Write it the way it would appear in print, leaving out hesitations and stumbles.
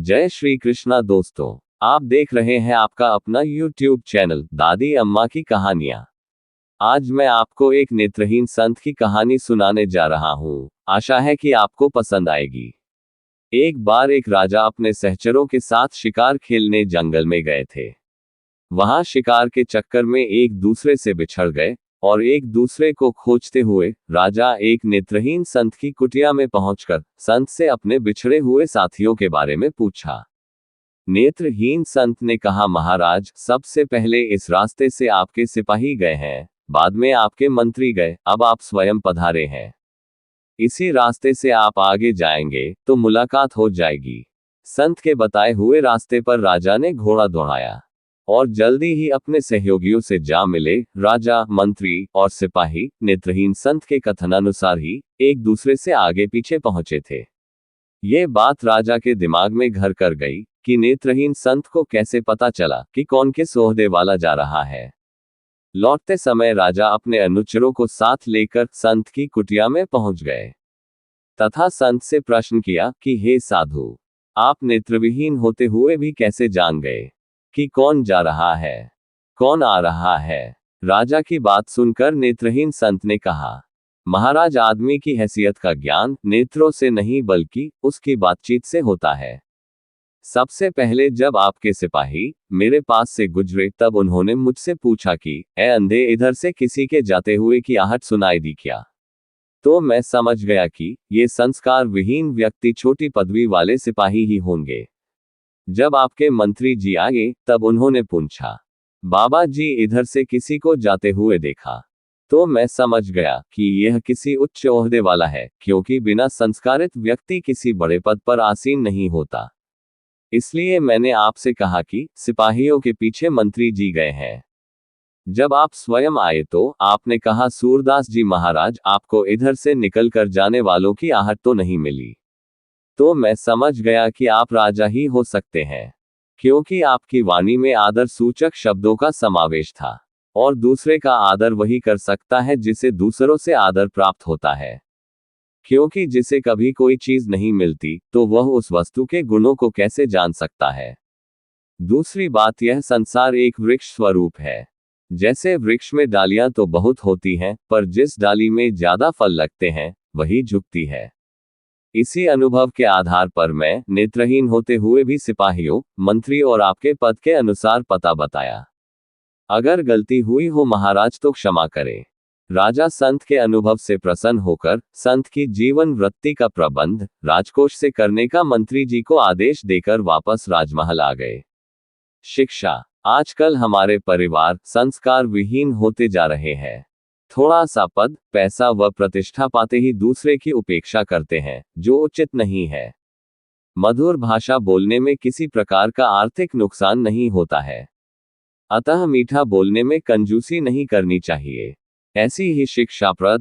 जय श्री कृष्णा दोस्तों, आप देख रहे हैं आपका अपना YouTube चैनल दादी अम्मा की कहानियां। आज मैं आपको एक नेत्रहीन संत की कहानी सुनाने जा रहा हूं। आशा है कि आपको पसंद आएगी। एक बार एक राजा अपने सहचरों के साथ शिकार खेलने जंगल में गए थे। वहां शिकार के चक्कर में एक दूसरे से बिछड़ गए और एक दूसरे को खोजते हुए राजा एक नेत्रहीन संत की कुटिया में पहुंचकर संत से अपने बिछड़े हुए साथियों के बारे में पूछा। नेत्रहीन संत ने कहा, महाराज, सबसे पहले इस रास्ते से आपके सिपाही गए हैं, बाद में आपके मंत्री गए, अब आप स्वयं पधारे हैं। इसी रास्ते से आप आगे जाएंगे तो मुलाकात हो जाएगी। संत के बताए हुए रास्ते पर राजा ने घोड़ा दौड़ाया और जल्दी ही अपने सहयोगियों से जा मिले। राजा, मंत्री और सिपाही नेत्रहीन संत के कथनानुसार ही एक दूसरे से आगे पीछे पहुंचे थे। ये बात राजा के दिमाग में घर कर गई कि नेत्रहीन संत को कैसे पता चला कि कौन किस ओहदे वाला जा रहा है। लौटते समय राजा अपने अनुचरों को साथ लेकर संत की कुटिया में पहुंच गए तथा संत से प्रश्न किया कि हे साधु, आप नेत्रविहीन होते हुए भी कैसे जान गए कि कौन जा रहा है, कौन आ रहा है। राजा की बात सुनकर नेत्रहीन संत ने कहा, महाराज, आदमी की हैसियत का ज्ञान नेत्रों से नहीं बल्कि उसकी बातचीत से होता है। सबसे पहले जब आपके सिपाही मेरे पास से गुजरे तब उन्होंने मुझसे पूछा कि ए अंधे, इधर से किसी के जाते हुए की आहट सुनाई दी क्या? तो मैं समझ गया कि ये संस्कार विहीन व्यक्ति छोटी पदवी वाले सिपाही ही होंगे। जब आपके मंत्री जी आए तब उन्होंने पूछा, बाबा जी, इधर से किसी को जाते हुए देखा? तो मैं समझ गया कि यह किसी उच्च ओहदे वाला है, क्योंकि बिना संस्कारित व्यक्ति किसी बड़े पद पर आसीन नहीं होता। इसलिए मैंने आपसे कहा कि सिपाहियों के पीछे मंत्री जी गए हैं। जब आप स्वयं आए तो आपने कहा, सूरदास जी महाराज, आपको इधर से निकल कर जाने वालों की आहट तो नहीं मिली। तो मैं समझ गया कि आप राजा ही हो सकते हैं, क्योंकि आपकी वाणी में आदर सूचक शब्दों का समावेश था, और दूसरे का आदर वही कर सकता है जिसे दूसरों से आदर प्राप्त होता है, क्योंकि जिसे कभी कोई चीज नहीं मिलती तो वह उस वस्तु के गुणों को कैसे जान सकता है। दूसरी बात, यह संसार एक वृक्ष स्वरूप है। जैसे वृक्ष में डालियां तो बहुत होती हैं, पर जिस डाली में ज्यादा फल लगते हैं वही झुकती है। इसी अनुभव के आधार पर मैं नेत्रहीन होते हुए भी सिपाहियों, मंत्री और आपके पद के अनुसार पता बताया। अगर गलती हुई हो महाराज तो क्षमा करें। राजा संत के अनुभव से प्रसन्न होकर संत की जीवन वृत्ति का प्रबंध राजकोष से करने का मंत्री जी को आदेश देकर वापस राजमहल आ गए। शिक्षा, आजकल हमारे परिवार संस्कार विहीन होते जा रहे हैं। थोड़ा सा पद, पैसा व प्रतिष्ठा पाते ही दूसरे की उपेक्षा करते हैं, जो उचित नहीं है। मधुर भाषा बोलने में किसी प्रकार का आर्थिक नुकसान नहीं होता है, अतः मीठा बोलने में कंजूसी नहीं करनी चाहिए। ऐसी ही शिक्षाप्रद,